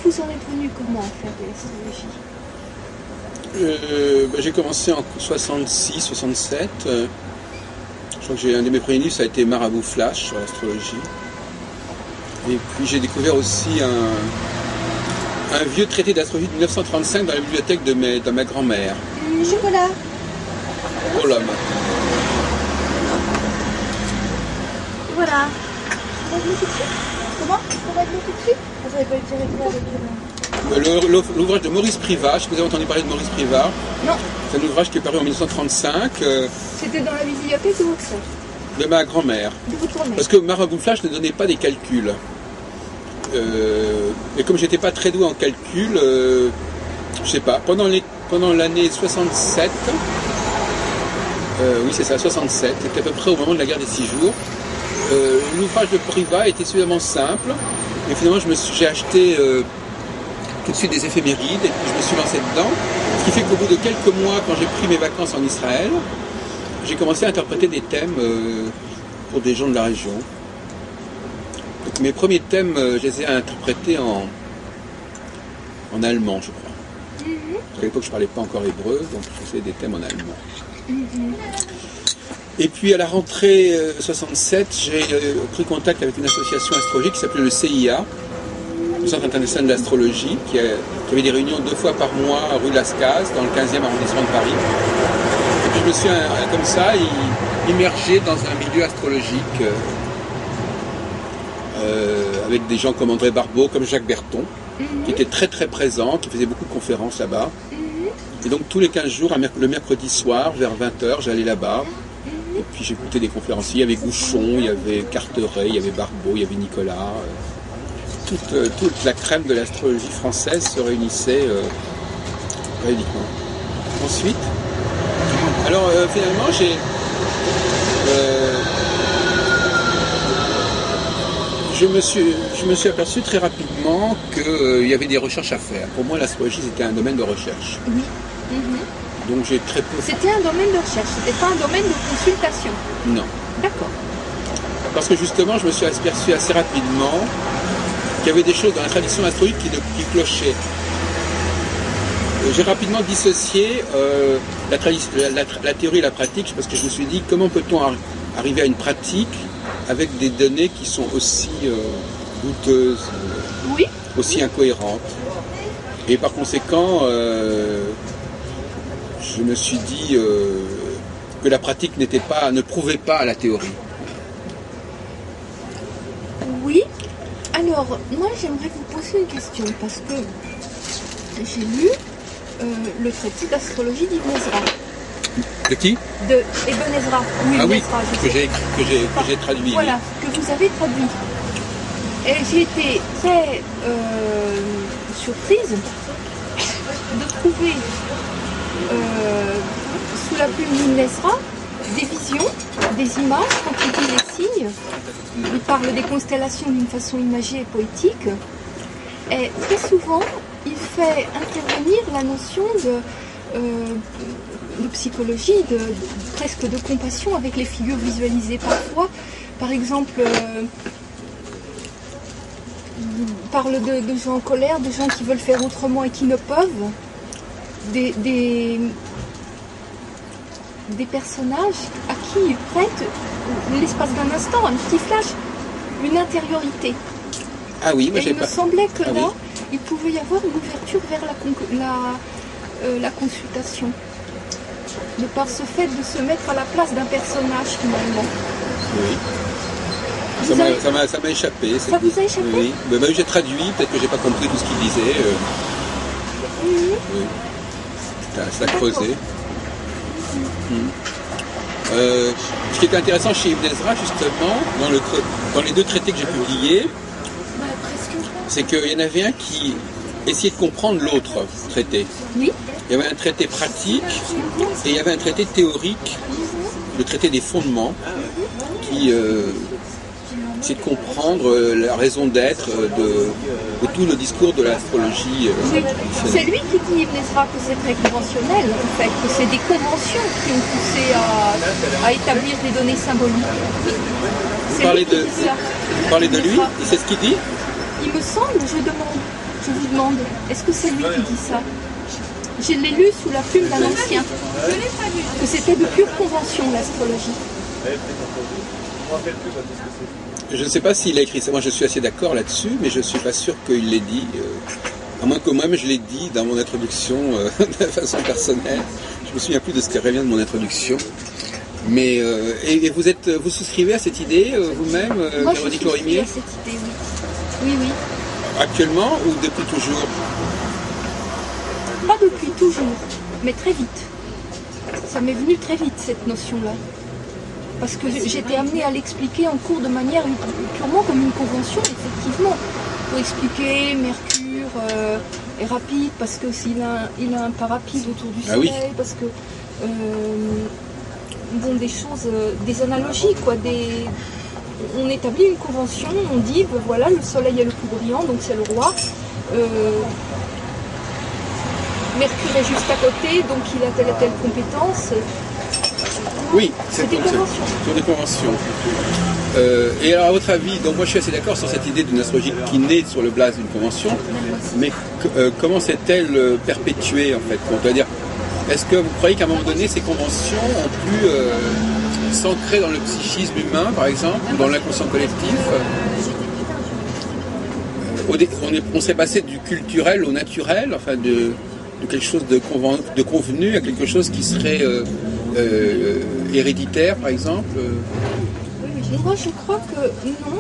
vous en êtes venu comment à faire de l'astrologie? J'ai commencé en 66, 67. Je crois que un de mes premiers livres, ça a été Marabout Flash sur l'astrologie. Et puis j'ai découvert aussi un vieux traité d'astrologie de 1935 dans la bibliothèque de ma grand-mère. Chocolat. Oh là, Voilà. On va le mettre tout de suite. Comment? On va le mettre tout de suite? Vous n'avez pas utilisé quoi avec l'ouvrage de Maurice Privat, je sais pas si vous avez entendu parler de Maurice Privat. Non. C'est un ouvrage qui est paru en 1935. C'était dans la bibliothèque de Oxford. De ma grand-mère. De votre grand-mère. Parce que Marabout Flash ne donnait pas des calculs. Et comme j'étais pas très doué en calcul, je sais pas, pendant l'année 67, oui c'est ça, 67, c'était à peu près au moment de la guerre des 6 jours, l'ouvrage de Privat était suffisamment simple, et finalement j'ai acheté tout de suite des éphémérides, et puis je me suis lancé dedans, ce qui fait qu'au bout de quelques mois, quand j'ai pris mes vacances en Israël, j'ai commencé à interpréter des thèmes pour des gens de la région. Donc, mes premiers thèmes, je les ai interprétés en allemand, je crois. À l'époque, je ne parlais pas encore hébreu, donc je faisais des thèmes en allemand. Et puis, à la rentrée 67, j'ai pris contact avec une association astrologique qui s'appelait le CIA, le Centre international d'astrologie, qui avait des réunions 2 fois par mois à rue Lascaz, dans le 15e arrondissement de Paris. Et puis, je me suis, comme ça, immergé dans un milieu astrologique avec des gens comme André Barbeau, comme Jacques Berton, qui étaient très très présents, qui faisaient beaucoup de conférences là-bas. Et donc tous les 15 jours, le mercredi soir, vers 20h, j'allais là-bas. Et puis j'écoutais des conférenciers, il y avait Gouchon, il y avait Carteret, il y avait Barbeau, il y avait Nicolas. Toute la crème de l'astrologie française se réunissait périodiquement. Ensuite, alors finalement je me suis aperçu très rapidement qu'il y avait des recherches à faire. Pour moi, l'astrologie, c'était un domaine de recherche. Oui. Donc j'ai très peu... C'était un domaine de recherche, c'était pas un domaine de consultation. Non. D'accord. Parce que justement, je me suis aperçu assez rapidement qu'il y avait des choses dans la tradition astrologique qui clochaient. J'ai rapidement dissocié la théorie et la pratique, parce que je me suis dit, comment peut-on arriver à une pratique avec des données qui sont aussi douteuses, oui, aussi incohérentes. Et par conséquent, je me suis dit que la pratique ne prouvait pas la théorie. Oui. Alors, moi j'aimerais vous poser une question, parce que j'ai lu le traité d'astrologie d'Ibn Ezra. De qui? De Ibn Ezra. Oui, ah oui, Ezra, que j'ai traduit. Voilà, que vous avez traduit. Et j'ai été très surprise de trouver sous la plume d'Ibn Ezra des visions, des images, quand il dit les signes. Il parle des constellations d'une façon imagée et poétique. Et très souvent, il fait intervenir la notion de psychologie, presque de compassion avec les figures visualisées parfois. Par exemple, parle de gens en colère, de gens qui veulent faire autrement et qui ne peuvent, des personnages à qui ils prêtent, l'espace d'un instant, un petit flash, une intériorité. Ah oui, moi et il me semblait que là, il pouvait y avoir une ouverture vers la consultation. De par ce fait de se mettre à la place d'un personnage finalement. Oui. Ça m'a échappé. Ça vous a échappé? Oui. Mais j'ai traduit, peut-être que j'ai pas compris tout ce qu'il disait. Oui. Ça a creusé. Ce qui est intéressant chez Ibn Ezra, justement, dans les 2 traités que j'ai publiés, c'est qu'il y en avait un qui essayait de comprendre l'autre traité. Oui. Il y avait un traité pratique et il y avait un traité théorique, le traité des fondements, qui c'est de comprendre la raison d'être de tout le discours de l'astrologie. C'est lui qui dit, Ibn Ezra, que c'est très conventionnel, en fait, que c'est des conventions qui ont poussé à établir des données symboliques. Vous parlez de lui, c'est ce qu'il dit? Il me semble, je demande. Je vous demande, est-ce que c'est lui qui dit ça? Je l'ai lu sous la plume d'un ancien, que c'était de pure convention, l'astrologie. Je ne sais pas s'il a écrit ça. Moi, je suis assez d'accord là-dessus, mais je ne suis pas sûr qu'il l'ait dit. À moins que moi-même je l'ai dit dans mon introduction de façon personnelle. Je ne me souviens plus de ce qui revient de mon introduction. Mais et vous souscrivez à cette idée vous-même, Moi, Véronique je souscris Lorimier? à cette idée, oui. Oui, oui. Actuellement ou depuis toujours? Pas depuis toujours, mais très vite. Ça m'est venu très vite, cette notion-là. Parce que j'étais amenée à l'expliquer en cours de manière purement comme une convention, effectivement. Pour expliquer, Mercure est rapide parce que il a un pas rapide autour du Soleil, oui. parce que bon, des choses, des analogies, quoi. On établit une convention, on dit, ben voilà, le Soleil est le plus brillant, donc c'est le roi. Mercure est juste à côté, donc il a telle et telle compétence. Oui, c'est des conventions. Sur des conventions. Et alors, à votre avis, donc moi je suis assez d'accord sur cette idée d'une astrologie qui naît sur le base d'une convention, mais comment s'est-elle perpétuée en fait? On peut dire, est-ce que vous croyez qu'à un moment donné, ces conventions ont pu s'ancrer dans le psychisme humain, par exemple, ou dans l'inconscient collectif? On serait passé du culturel au naturel, enfin de quelque chose de convenu à quelque chose qui serait héréditaire, par exemple. Moi, je crois que non,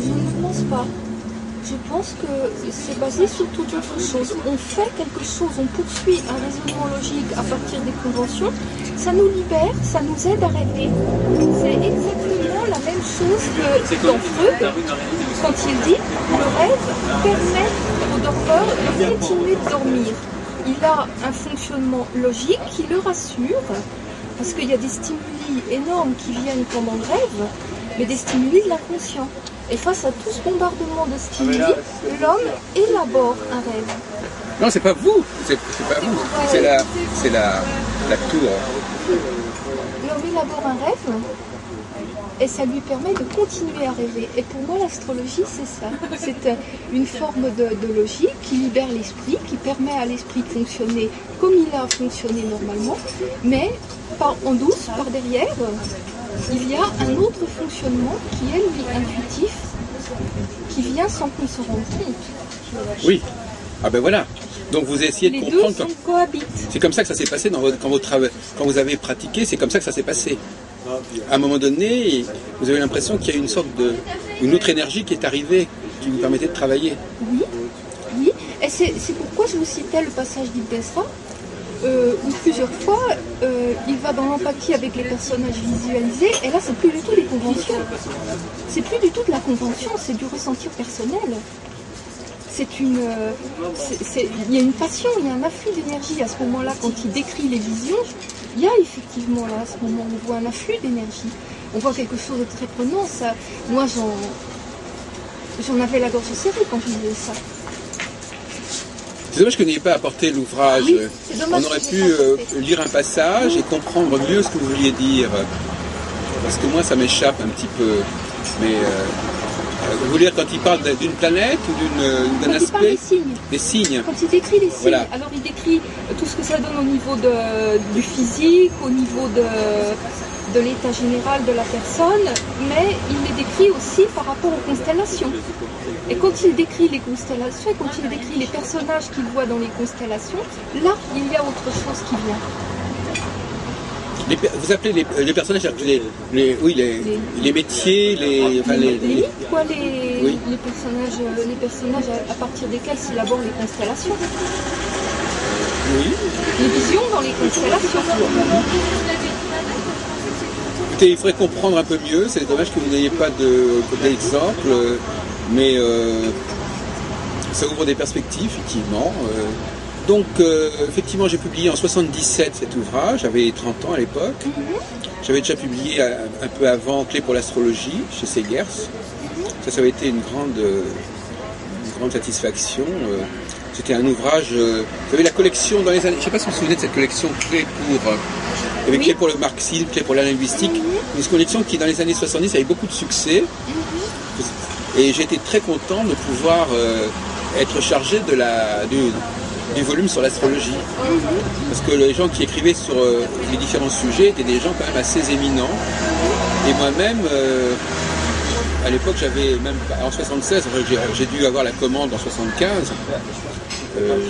je ne pense pas. Je pense que c'est basé sur toute autre chose. On fait quelque chose, on poursuit un raisonnement logique à partir des conventions. Ça nous libère, ça nous aide à rêver. C'est exactement la même chose que dans Freud, quand il dit le rêve permet au dormeur de continuer de dormir. Il a un fonctionnement logique qui le rassure, parce qu'il y a des stimuli énormes qui viennent pendant le rêve, mais des stimuli de l'inconscient. Et face à tout ce bombardement de stimuli, l'homme élabore un rêve. Non, c'est pas vous, c'est pas vous, c'est la tour. L'homme élabore un rêve, et ça lui permet de continuer à rêver. Et pour moi, l'astrologie, c'est ça. C'est une forme de logique qui libère l'esprit, qui permet à l'esprit de fonctionner comme il a fonctionné normalement, mais en douce, par derrière, il y a un autre fonctionnement qui est, lui, intuitif, qui vient sans qu'on se rende compte. Oui. Ah ben voilà. Donc vous essayez de comprendre. Les deux cohabitent. C'est comme ça que ça s'est passé quand vous avez pratiqué, c'est comme ça que ça s'est passé. À un moment donné, vous avez l'impression qu'il y a une autre énergie qui est arrivée, qui vous permettait de travailler. Oui, oui. Et c'est pourquoi je vous citais le passage d'Ibn Ezra, où plusieurs fois, il va dans l'empathie avec les personnages visualisés, et là, c'est plus du tout des conventions. C'est plus du tout de la convention, c'est du ressentir personnel. Il y a une passion, il y a un afflux d'énergie à ce moment-là, quand il décrit les visions. Il y a effectivement là, à ce moment, on voit un afflux d'énergie. On voit quelque chose de très prenant. Ça, moi, j'en avais la gorge serrée quand je disais ça. C'est dommage que vous n'ayez pas apporté l'ouvrage. Oui, c'est dommage on aurait que pu j'ai pas apporté. lire un passage et comprendre mieux ce que vous vouliez dire. Parce que moi, ça m'échappe un petit peu. Mais vous voulez dire quand il parle d'une planète ou d'un aspect? Il parle des signes. Des signes. Quand il décrit les signes, Voilà. alors il décrit tout ce que ça donne au niveau du physique, au niveau de l'état général de la personne, mais il les décrit aussi par rapport aux constellations. Et quand il décrit les constellations, et quand il décrit les personnages qu'il voit dans les constellations, là, il y a autre chose qui vient. Vous appelez les personnages, les métiers, Oui, quoi, Oui. les personnages à partir desquels s'élaborent les constellations. Oui. Les visions dans les constellations. Écoutez, il faudrait comprendre un peu mieux. C'est dommage que vous n'ayez pas d'exemple, mais ça ouvre des perspectives, effectivement. Donc, effectivement, j'ai publié en 77 cet ouvrage. J'avais 30 ans à l'époque. J'avais déjà publié un peu avant Clé pour l'astrologie chez Segers. Ça avait été une grande satisfaction. C'était un ouvrage. Vous avez la collection dans les années. Je ne sais pas si vous vous souvenez de cette collection Clé pour. Il y avait Clé pour le marxisme, Clé pour la linguistique. Une collection qui, dans les années 70, avait beaucoup de succès. Et j'ai été très content de pouvoir être chargé du volume sur l'astrologie. Parce que les gens qui écrivaient sur les différents sujets étaient des gens quand même assez éminents. Et moi-même, à l'époque, j'avais même en 76, j'ai dû avoir la commande en 75.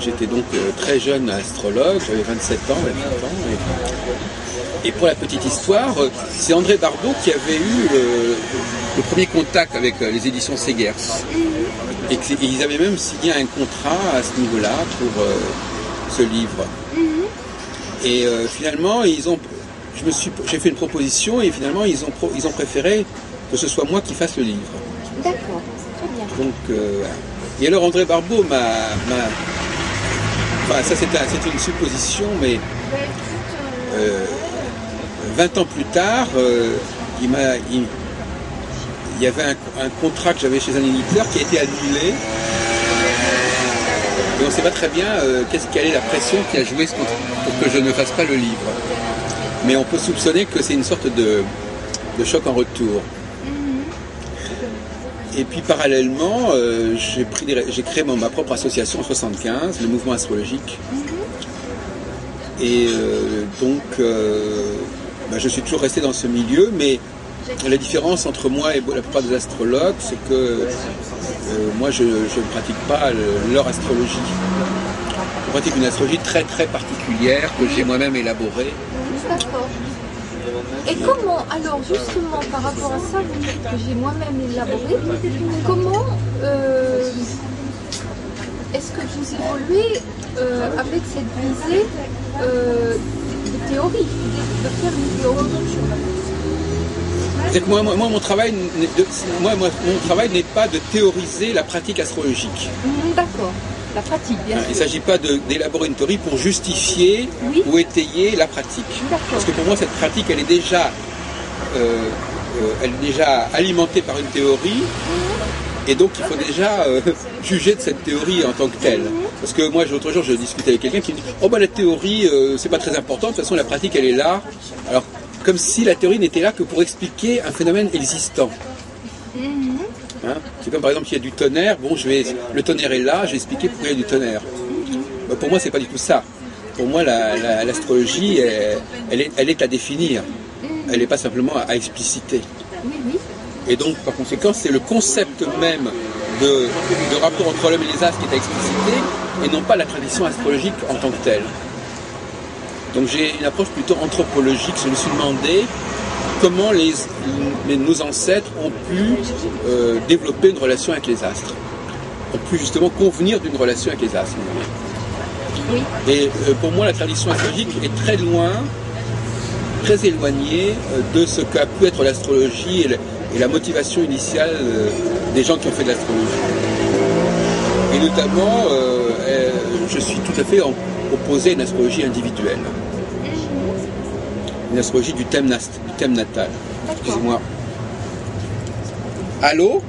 J'étais donc très jeune astrologue, j'avais 27 ans, 28 ans. Et pour la petite histoire, c'est André Barbeau qui avait eu le premier contact avec les éditions Segers. Et ils avaient même signé un contrat à ce niveau-là pour ce livre. Et finalement, j'ai fait une proposition et finalement, ils ont préféré que ce soit moi qui fasse le livre. D'accord, très bien. Donc, et alors André Barbeau enfin, ça c'est une supposition, mais 20 ans plus tard, il y avait un contrat que j'avais chez un éditeur qui a été annulé. Et on ne sait pas très bien quelle est la pression qui a joué pour que je ne fasse pas le livre. Mais on peut soupçonner que c'est une sorte de choc en retour. Et puis parallèlement, j'ai créé ma propre association en 75, le mouvement astrologique. Et donc, je suis toujours resté dans ce milieu, mais la différence entre moi et la plupart des astrologues, c'est que moi, je ne pratique pas leur astrologie. Je pratique une astrologie très très particulière que j'ai moi-même élaborée. D'accord. Et comment, alors justement par rapport à ça, vous dites que j'ai moi-même élaboré, comment est-ce que vous évoluez avec cette visée de théorie, de faire une théorie? C'est-à-dire que moi, mon travail n'est pas de théoriser la pratique astrologique. D'accord, la pratique, bien sûr. Il ne s'agit pas d'élaborer une théorie pour justifier ou étayer la pratique. Parce que pour moi, cette pratique, elle est déjà alimentée par une théorie. Et donc, il faut déjà juger de cette théorie en tant que telle. Parce que moi, l'autre jour, je discutais avec quelqu'un qui me dit « Oh, la théorie, c'est pas très important. De toute façon, la pratique, elle est là. » Alors, comme si la théorie n'était là que pour expliquer un phénomène existant. Hein, c'est comme par exemple il y a du tonnerre, le tonnerre est là, je vais expliquer pourquoi il y a du tonnerre. Pour moi, c'est pas du tout ça. Pour moi, l'astrologie, elle est à définir. Elle n'est pas simplement à expliciter. Et donc, par conséquent, c'est le concept même de rapport entre l'homme et les astres qui est à expliciter, et non pas la tradition astrologique en tant que telle. Donc j'ai une approche plutôt anthropologique. Je me suis demandé comment nos ancêtres ont pu développer une relation avec les astres, ont pu justement convenir d'une relation avec les astres. Oui. Et pour moi, la tradition astrologique est très loin, très éloignée de ce qu'a pu être l'astrologie et la motivation initiale des gens qui ont fait de l'astrologie. Et notamment, je suis tout à fait opposé à une astrologie individuelle. Une astrologie du thème natal. Excusez-moi. Allô?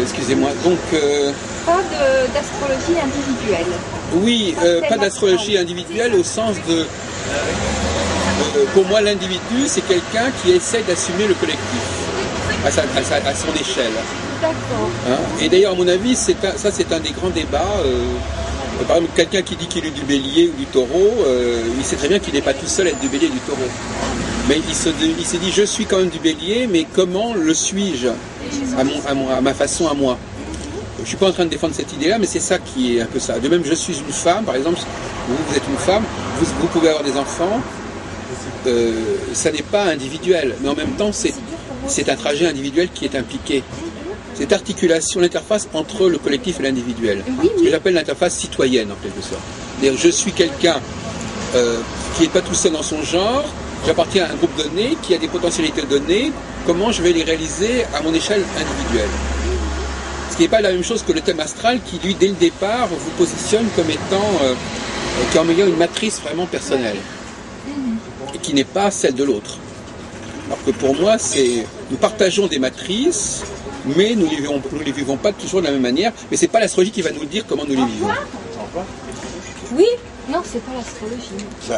Excusez-moi. Donc. Pas d'astrologie individuelle. Oui, pas d'astrologie individuelle au sens de. Pour moi, l'individu, c'est quelqu'un qui essaie d'assumer le collectif à son échelle. D'accord. Hein? Et d'ailleurs, à mon avis, c'est un des grands débats. Par exemple, quelqu'un qui dit qu'il est du bélier ou du taureau, il sait très bien qu'il n'est pas tout seul à être du bélier et du taureau. Mais il s'est dit, je suis quand même du bélier, mais comment le suis-je à ma façon à moi? Je ne suis pas en train de défendre cette idée-là, mais c'est ça qui est un peu ça. De même, je suis une femme, par exemple, vous êtes une femme, vous pouvez avoir des enfants, ça n'est pas individuel, mais en même temps, c'est un trajet individuel qui est impliqué. Cette articulation, l'interface entre le collectif et l'individuel. Ce que j'appelle l'interface citoyenne, en quelque sorte. C'est-à-dire, je suis quelqu'un qui n'est pas tout seul dans son genre, j'appartiens à un groupe donné, qui a des potentialités données, comment je vais les réaliser à mon échelle individuelle. Ce qui n'est pas la même chose que le thème astral qui, lui, dès le départ, vous positionne comme en ayant une matrice vraiment personnelle. Et qui n'est pas celle de l'autre. Alors que pour moi, nous partageons des matrices, mais nous ne les vivons pas toujours de la même manière. Mais ce n'est pas l'astrologie qui va nous dire comment nous les vivons. Oui, non, c'est pas l'astrologie.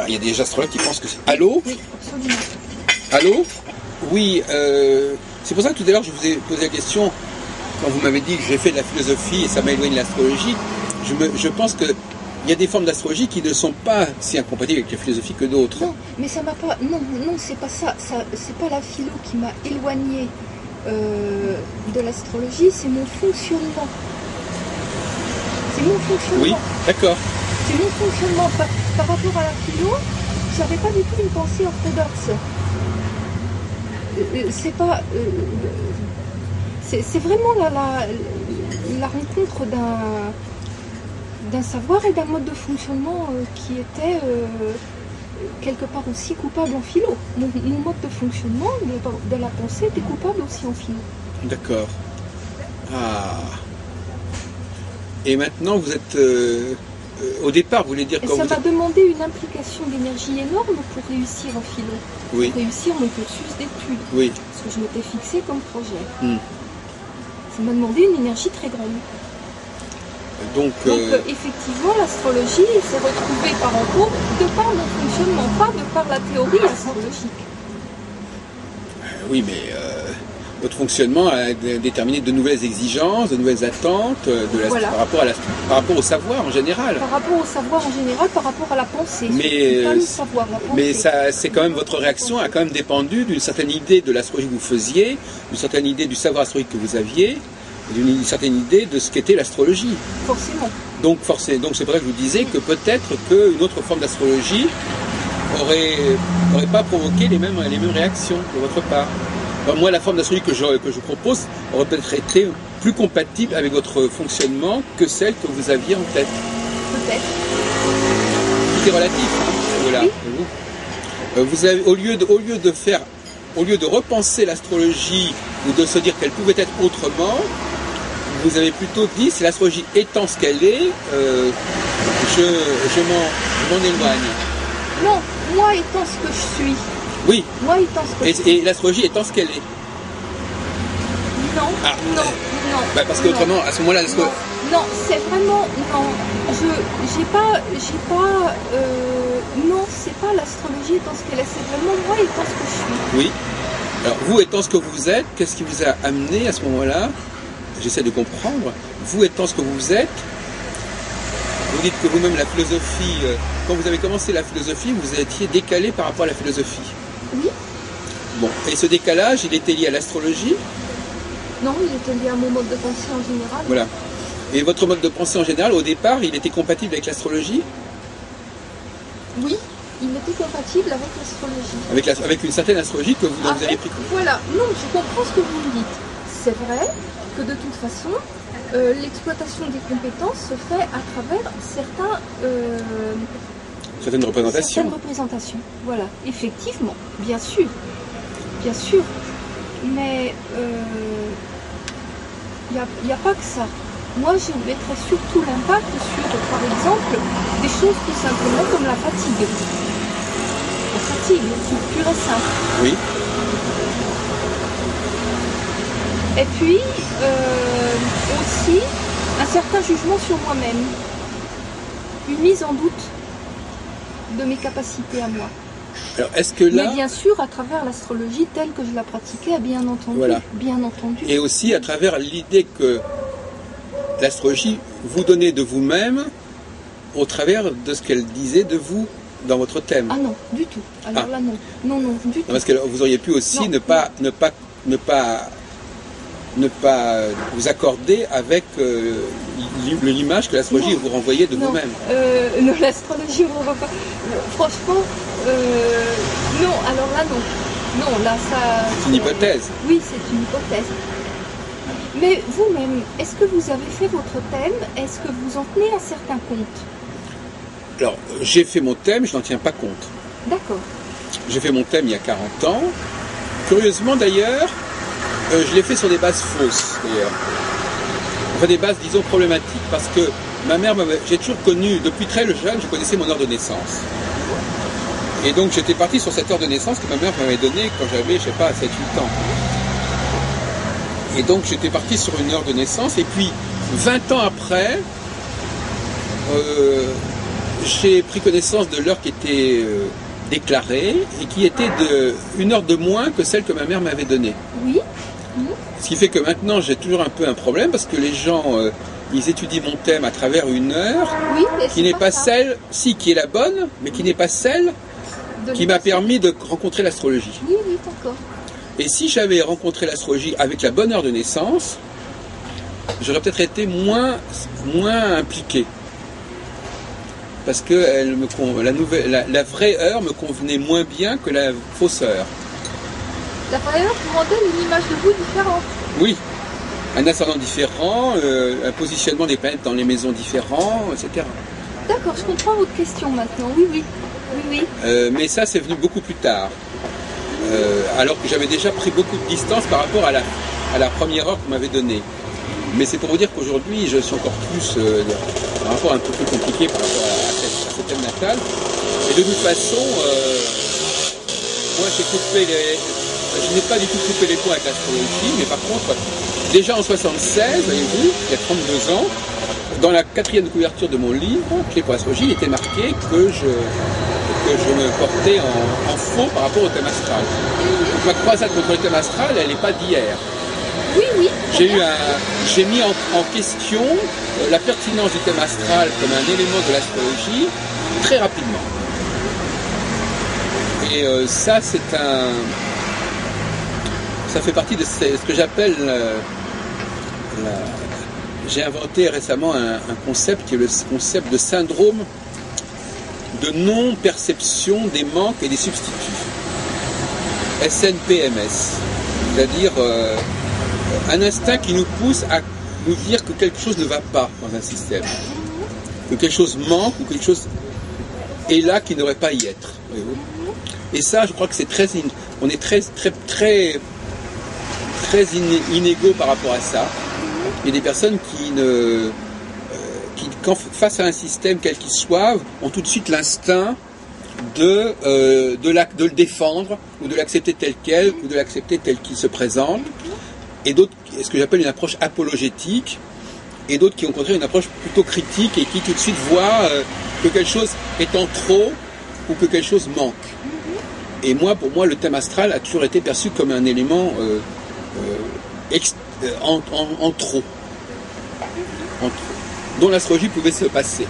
Il y a des astrologues qui pensent que c'est... Allô? Oui, absolument. Allô? Oui, c'est pour ça que tout à l'heure je vous ai posé la question, quand vous m'avez dit que j'ai fait de la philosophie et ça m'a éloigné de l'astrologie, je pense que il y a des formes d'astrologie qui ne sont pas si incompatibles avec la philosophie que d'autres. Non, mais ça m'a pas. Non, non, c'est pas ça. C'est pas la philo qui m'a éloigné de l'astrologie, c'est mon fonctionnement. C'est mon fonctionnement. Oui, d'accord. C'est mon fonctionnement. Par rapport à la philo, j'avais pas du tout une pensée orthodoxe. C'est pas. C'est vraiment la rencontre d'un savoir et d'un mode de fonctionnement qui était quelque part aussi coupable en philo. Mon mode de fonctionnement de la pensée était coupable aussi en philo. D'accord. Ah. Et maintenant, vous êtes... au départ, vous voulez dire... Et quand ça vous m'a êtes... demandé une implication d'énergie énorme pour réussir en philo. Oui. Pour réussir mon cursus d'études. Oui. Ce que je m'étais fixé comme projet. Hmm. Ça m'a demandé une énergie très grande. Donc, Effectivement, l'astrologie s'est retrouvée par en gros de par mon fonctionnement, pas de par la théorie astrologique. oui, mais votre fonctionnement a déterminé de nouvelles exigences, de nouvelles attentes Voilà. par rapport au savoir en général. Par rapport au savoir en général, par rapport à la pensée. Mais, Pas le savoir, la pensée. Mais ça, c'est quand même votre réaction a quand même dépendu d'une certaine idée de l'astrologie que vous faisiez, d'une certaine idée du savoir astrologique que vous aviez, et d'une certaine idée de ce qu'était l'astrologie. Forcément. Donc c'est pour ça que je vous disais que peut-être qu'une autre forme d'astrologie aurait pas provoqué les mêmes réactions de votre part. Alors moi, la forme d'astrologie que je propose aurait peut-être été plus compatible avec votre fonctionnement que celle que vous aviez en tête. Peut-être. Tout est relatif. Hein, voilà. Oui. Vous avez, au lieu de repenser l'astrologie ou de se dire qu'elle pouvait être autrement, vous avez plutôt dit, si l'astrologie étant ce qu'elle est, je m'en éloigne. Non, moi étant ce que je suis. Oui. Moi étant ce que je suis. Et l'astrologie étant ce qu'elle est. Non, Ah, non, non. Bah parce que non. autrement, à ce moment-là, Non, c'est vraiment. Non. J'ai pas. Non, c'est pas l'astrologie étant ce qu'elle est, c'est vraiment moi étant ce que je suis. Oui. Alors, vous étant ce que vous êtes, qu'est-ce qui vous a amené à ce moment-là? J'essaie de comprendre. Vous étant ce que vous êtes, vous dites que vous-même, la philosophie, quand vous avez commencé la philosophie, vous étiez décalé par rapport à la philosophie. Oui. Bon. Et ce décalage, il était lié à l'astrologie? Non, il était lié à mon mode de pensée en général. Voilà. Et votre mode de pensée en général, au départ, il était compatible avec l'astrologie? Oui, il était compatible avec l'astrologie. Avec une certaine astrologie que vous avez pris. Voilà, non, je comprends ce que vous me dites. C'est vrai que de toute façon, l'exploitation des compétences se fait à travers Certaines représentations. certaines représentations. Voilà, effectivement, bien sûr. Bien sûr. Mais il n'y a pas que ça. Moi, je mettrais surtout l'impact sur, par exemple, des choses tout simplement comme la fatigue. La fatigue, pure et simple. Oui. Et puis, aussi, un certain jugement sur moi-même. Une mise en doute de mes capacités à moi. Alors, est-ce que là... Mais bien sûr, à travers l'astrologie telle que je la pratiquais, bien entendu. Voilà. Bien entendu. Et aussi à travers l'idée que l'astrologie vous donnait de vous-même au travers de ce qu'elle disait de vous dans votre thème. Ah non, du tout. Alors là, non. Non, non, du tout. Non, parce que vous auriez pu aussi Non, ne pas vous accorder avec l'image que l'astrologie Non. vous renvoyait de Non, vous-même. non, l'astrologie, on va pas. Franchement, non, alors là, non. Non, là, ça. C'est une hypothèse. Oui, c'est une hypothèse. Mais vous-même, est-ce que vous avez fait votre thème? Est-ce que vous en tenez un certain compte? Alors, j'ai fait mon thème, je n'en tiens pas compte. D'accord. J'ai fait mon thème il y a 40 ans. Curieusement d'ailleurs, je l'ai fait sur des bases fausses d'ailleurs. Enfin des bases disons problématiques parce que ma mère j'ai toujours connu, depuis très jeune, je connaissais mon heure de naissance. Et donc j'étais parti sur cette heure de naissance que ma mère m'avait donnée quand j'avais, je sais pas, 7-8 ans. Et donc j'étais parti sur une heure de naissance et puis 20 ans après, j'ai pris connaissance de l'heure qui était déclarée et qui était de 1 heure de moins que celle que ma mère m'avait donnée. Oui. Ce qui fait que maintenant j'ai toujours un peu un problème parce que les gens ils étudient mon thème à travers une heure Oui, mais qui c'est n'est pas ça. celle, si qui est la bonne, mais qui n'est pas celle De qui m'a l'émission. permis de rencontrer l'astrologie. Oui, oui, d'accord. Et si j'avais rencontré l'astrologie avec la bonne heure de naissance, j'aurais peut-être été moins impliqué. Parce que la vraie heure me convenait moins bien que la fausse heure. La vraie heure vous rendait une image de vous différente. Oui, un ascendant différent, un positionnement des planètes dans les maisons différents, etc. D'accord, je comprends votre question maintenant. Oui, oui. Oui, oui. Mais ça, c'est venu beaucoup plus tard. Alors que j'avais déjà pris beaucoup de distance par rapport à la première heure qu'on m'avait donnée. Mais c'est pour vous dire qu'aujourd'hui, je suis encore plus, un rapport un peu plus compliqué par rapport à ce thème natal. Et de toute façon, moi je n'ai pas du tout coupé les ponts avec l'astrologie, mais par contre, déjà en 76, voyez-vous, il y a 32 ans, dans la 4e couverture de mon livre, Clé pour l'astrologie, il était marqué que je me portais en faux par rapport au thème astral. Donc ma croisade contre le thème astral, elle n'est pas d'hier. Oui, oui. J'ai mis en question la pertinence du thème astral comme un élément de l'astrologie très rapidement. Et ça fait partie de ce que j'appelle j'ai inventé récemment un concept qui est le concept de syndrome de non-perception des manques et des substituts. SNPMS. C'est-à-dire un instinct qui nous pousse à nous dire que quelque chose ne va pas dans un système. Que quelque chose manque ou quelque chose est là qui n'aurait pas à y être. Voyez-vous. Et ça, je crois que c'est on est très inégaux par rapport à ça. Il y a des personnes quand face à un système quel qu'il soit, ont tout de suite l'instinct de le défendre, ou de l'accepter tel quel, ou de l'accepter tel qu'il se présente. Et d'autres, ce que j'appelle une approche apologétique, et d'autres qui ont au contraire une approche plutôt critique et qui tout de suite voient que quelque chose est en trop ou que quelque chose manque. Et pour moi, le thème astral a toujours été perçu comme un élément en trop, dont l'astrologie pouvait se passer,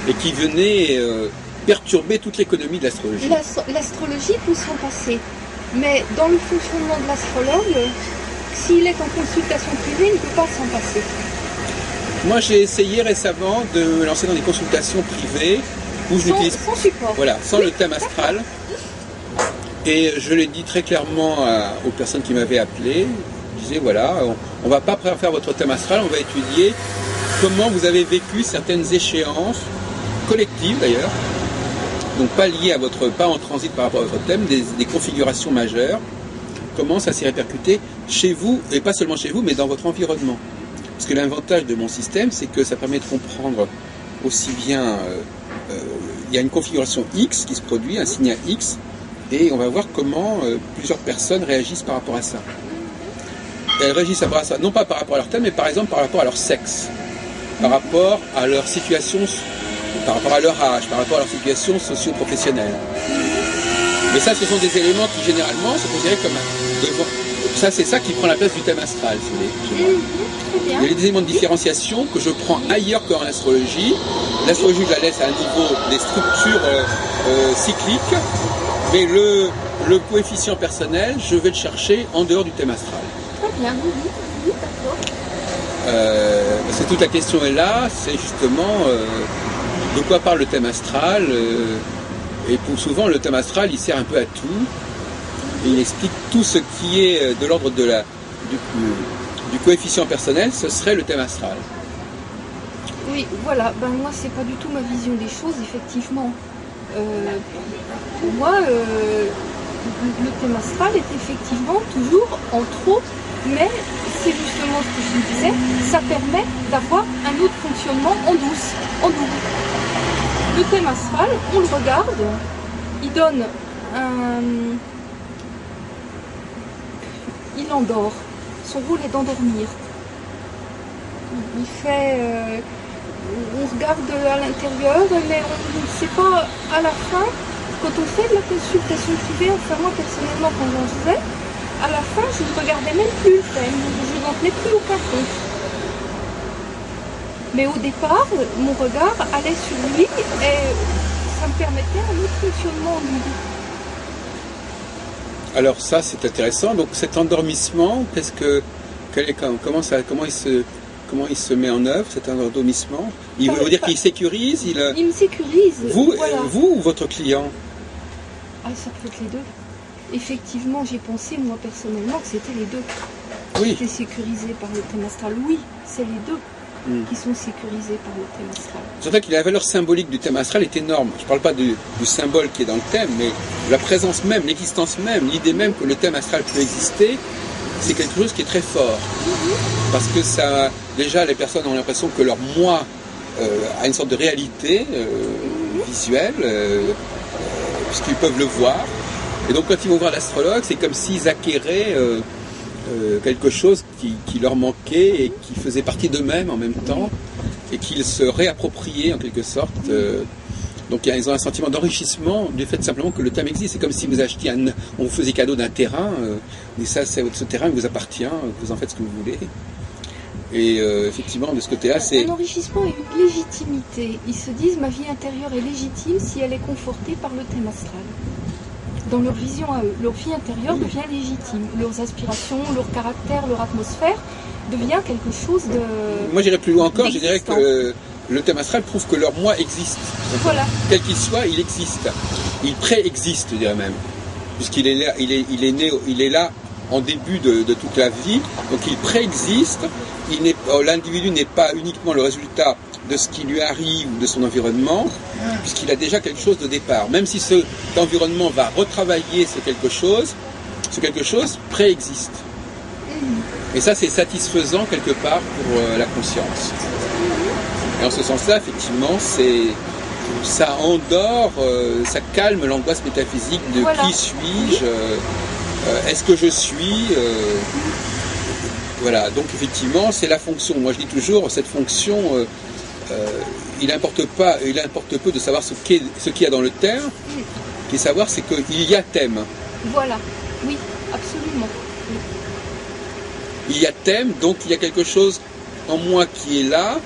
et qui venait perturber toute l'économie de l'astrologie. L'astrologie peut s'en passer, mais dans le fonctionnement de l'astrologue, s'il est en consultation privée, il ne peut pas s'en passer. Moi, j'ai essayé récemment de me lancer dans des consultations privées où je n'utilise sans support. Voilà, sans le thème astral. Et je l'ai dit très clairement aux personnes qui m'avaient appelé. Je disais voilà, on va pas faire votre thème astral, on va étudier comment vous avez vécu certaines échéances collectives d'ailleurs, donc pas liées pas en transit par rapport à votre thème, des configurations majeures. Comment ça s'est répercuté chez vous, et pas seulement chez vous, mais dans votre environnement. Parce que l'avantage de mon système, c'est que ça permet de comprendre aussi bien, il y a une configuration X qui se produit, un signal X, et on va voir comment plusieurs personnes réagissent par rapport à ça. Et elles réagissent par rapport à ça, non pas par rapport à leur thème, mais par exemple par rapport à leur sexe, par rapport à leur situation, par rapport à leur âge, par rapport à leur situation socio-professionnelle. Mais ça, ce sont des éléments qui, généralement, sont considérés comme ça, c'est ça qui prend la place du thème astral, si vous voulez, chez moi. Il y a des éléments de différenciation que je prends ailleurs qu'en astrologie. L'astrologie, je la laisse à un niveau des structures cycliques, mais le coefficient personnel, je vais le chercher en dehors du thème astral. Très bien, oui, d'accord. Parce que toute la question est là, c'est justement de quoi parle le thème astral. Et souvent, le thème astral, il sert un peu à tout. Et il explique tout ce qui est de l'ordre du coefficient personnel, ce serait le thème astral. Oui, voilà. Moi, c'est pas du tout ma vision des choses, effectivement. Pour moi, le thème astral est effectivement toujours en trop, mais c'est justement ce que je disais, ça permet d'avoir un autre fonctionnement en douce, en double. Le thème astral, on le regarde, il donne il endort. Son rôle est d'endormir. Il fait... on regarde à l'intérieur, mais on ne sait pas à la fin, quand on fait de la consultation privée, enfin moi personnellement quand j'en faisais, à la fin, je ne regardais même plus le thème, je n'en tenais plus aucun compte. Mais au départ, mon regard allait sur lui et ça me permettait un autre fonctionnement. Alors ça, c'est intéressant. Donc cet endormissement, comment il se met en œuvre, cet endormissement? Il veut dire qu'il sécurise? Il me sécurise. Vous, voilà. Vous ou votre client? Ah, ça peut être les deux. Effectivement, j'ai pensé, moi, personnellement, que c'était les deux. Oui. Qui étaient sécurisés par le thème astral. Oui, c'est les deux qui sont sécurisés par le thème astral. C'est vrai que la valeur symbolique du thème astral est énorme. Je ne parle pas du symbole qui est dans le thème, mais la présence même, l'existence même, l'idée même que le thème astral peut exister, c'est quelque chose qui est très fort. Parce que ça, déjà, les personnes ont l'impression que leur moi a une sorte de réalité visuelle, puisqu'ils peuvent le voir. Et donc quand ils vont voir l'astrologue, c'est comme s'ils acquéraient quelque chose qui leur manquait et qui faisait partie d'eux-mêmes en même temps, et qu'ils se réappropriaient en quelque sorte. Donc ils ont un sentiment d'enrichissement du fait simplement que le thème existe. C'est comme si vous achetiez on vous faisait cadeau d'un terrain, et ça, ce terrain vous appartient, vous en faites ce que vous voulez. Et effectivement, de ce côté-là, c'est... Un enrichissement et une légitimité. Ils se disent, ma vie intérieure est légitime si elle est confortée par le thème astral. Dans leur vision à eux, leur vie intérieure devient légitime. Leurs aspirations, leur caractère, leur atmosphère devient quelque chose de... Moi, j'irais plus loin encore, je dirais que le thème astral prouve que leur moi existe. Voilà. Quel qu'il soit, il existe. Il préexiste, je dirais même. Puisqu'il est là, il est là en début de toute la vie, donc il préexiste. L'individu n'est pas uniquement le résultat de ce qui lui arrive ou de son environnement, puisqu'il a déjà quelque chose de départ. Même si cet environnement va retravailler ce quelque chose préexiste. Et ça, c'est satisfaisant quelque part pour la conscience. Et en ce sens-là, effectivement, ça endort, ça calme l'angoisse métaphysique de voilà. Qui suis-je, est-ce que je suis voilà, donc effectivement, c'est la fonction. Moi, je dis toujours, cette fonction, il importe peu de savoir ce qu'il y a dans le thème, qui est savoir, c'est qu'il y a thème. Voilà, oui, absolument. Oui. Il y a thème, donc il y a quelque chose en moi qui est là,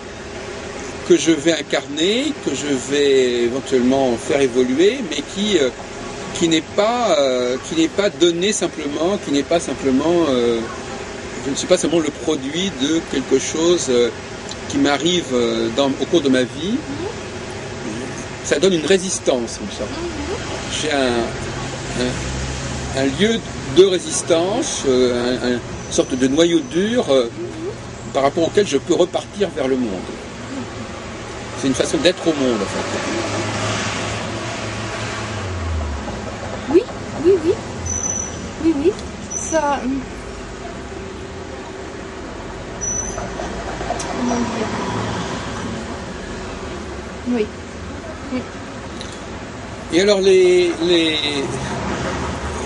que je vais incarner, que je vais éventuellement faire évoluer, mais qui n'est pas donné simplement, qui n'est pas simplement... je ne suis pas seulement le produit de quelque chose qui m'arrive au cours de ma vie. Ça donne une résistance, comme ça. J'ai un lieu de résistance, une sorte de noyau dur par rapport auquel je peux repartir vers le monde. C'est une façon d'être au monde, en fait. Oui, oui, oui. Oui, oui. Ça... Comment dire? Oui. Et alors,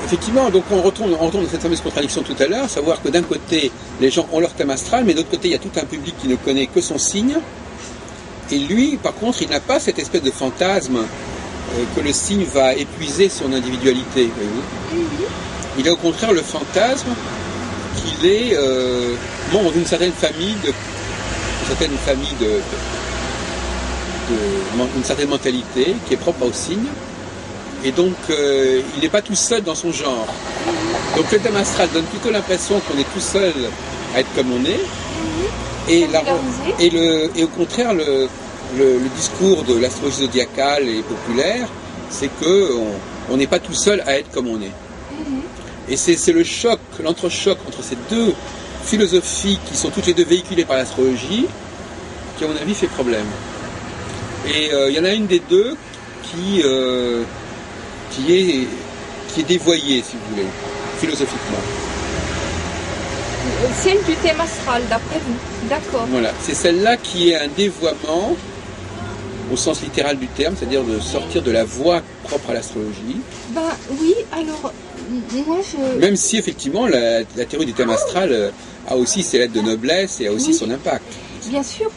effectivement, donc on retourne dans cette fameuse contradiction tout à l'heure, savoir que d'un côté, les gens ont leur thème astral, mais d'autre côté, il y a tout un public qui ne connaît que son signe. Et lui, par contre, il n'a pas cette espèce de fantasme que le signe va épuiser son individualité. Voyez-vous. Il a au contraire le fantasme qu'il est membre d'une certaine famille, d'une certaine mentalité qui est propre au signe. Et donc, il n'est pas tout seul dans son genre. Donc le thème astral donne plutôt l'impression qu'on est tout seul à être comme on est. Et au contraire, le discours de l'astrologie zodiacale et populaire, c'est qu'on n'est pas tout seul à être comme on est. Et c'est le choc, l'entrechoc entre ces deux philosophies qui sont toutes les deux véhiculées par l'astrologie, qui à mon avis fait problème. Et il y en a une des deux qui est dévoyée, si vous voulez, philosophiquement. Celle du thème astral, d'après vous. D'accord. Voilà, c'est celle-là qui est un dévoiement au sens littéral du terme, c'est-à-dire de sortir de la voie propre à l'astrologie. Ben oui, alors, moi je... Même si effectivement la théorie du thème astral a aussi ses lettres de noblesse et a aussi son impact. Bien sûr.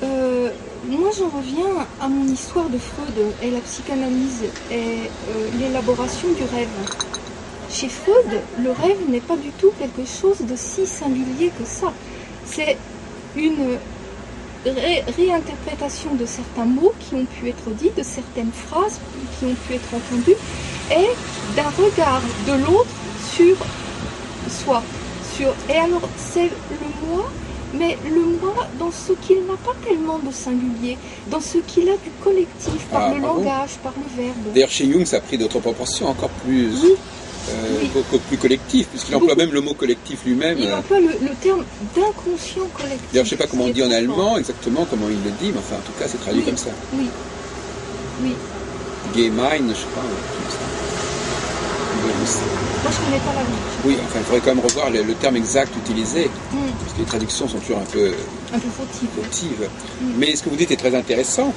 Moi j'en reviens à mon histoire de Freud et la psychanalyse et l'élaboration du rêve. chez Freud, le rêve n'est pas du tout quelque chose de si singulier que ça. C'est une réinterprétation de certains mots qui ont pu être dits, de certaines phrases qui ont pu être entendues, et d'un regard de l'autre sur soi. Et alors, c'est le moi, mais le moi dans ce qu'il n'a pas tellement de singulier, dans ce qu'il a du collectif, par le langage, par le verbe. D'ailleurs, chez Jung, ça a pris d'autres proportions encore plus, beaucoup plus collectives, puisqu'il emploie même le mot collectif lui-même. Il emploie le terme d'inconscient collectif. D'ailleurs, je ne sais pas comment on dit en allemand, exactement comment il le dit, mais enfin, en tout cas, c'est traduit comme ça. Oui. Gemein, je sais pas, comme ça. Moi, je ne connais pas la langue. Oui, enfin, il faudrait quand même revoir le terme exact utilisé, parce que les traductions sont toujours un peu fautives. Mais ce que vous dites est très intéressant.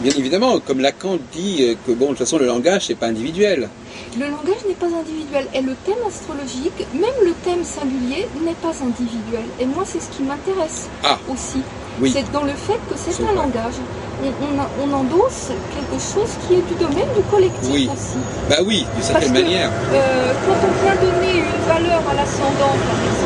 Bien évidemment, comme Lacan dit que, bon, de toute façon, le langage, c'est pas individuel. Le langage n'est pas individuel. Et le thème astrologique, même le thème singulier, n'est pas individuel. Et moi, c'est ce qui m'intéresse aussi. Oui. C'est dans le fait que c'est un langage. On endosse quelque chose qui est du domaine du collectif aussi. Bah oui, d'une certaine manière. Quand on vient donner une valeur à l'ascendant, par exemple,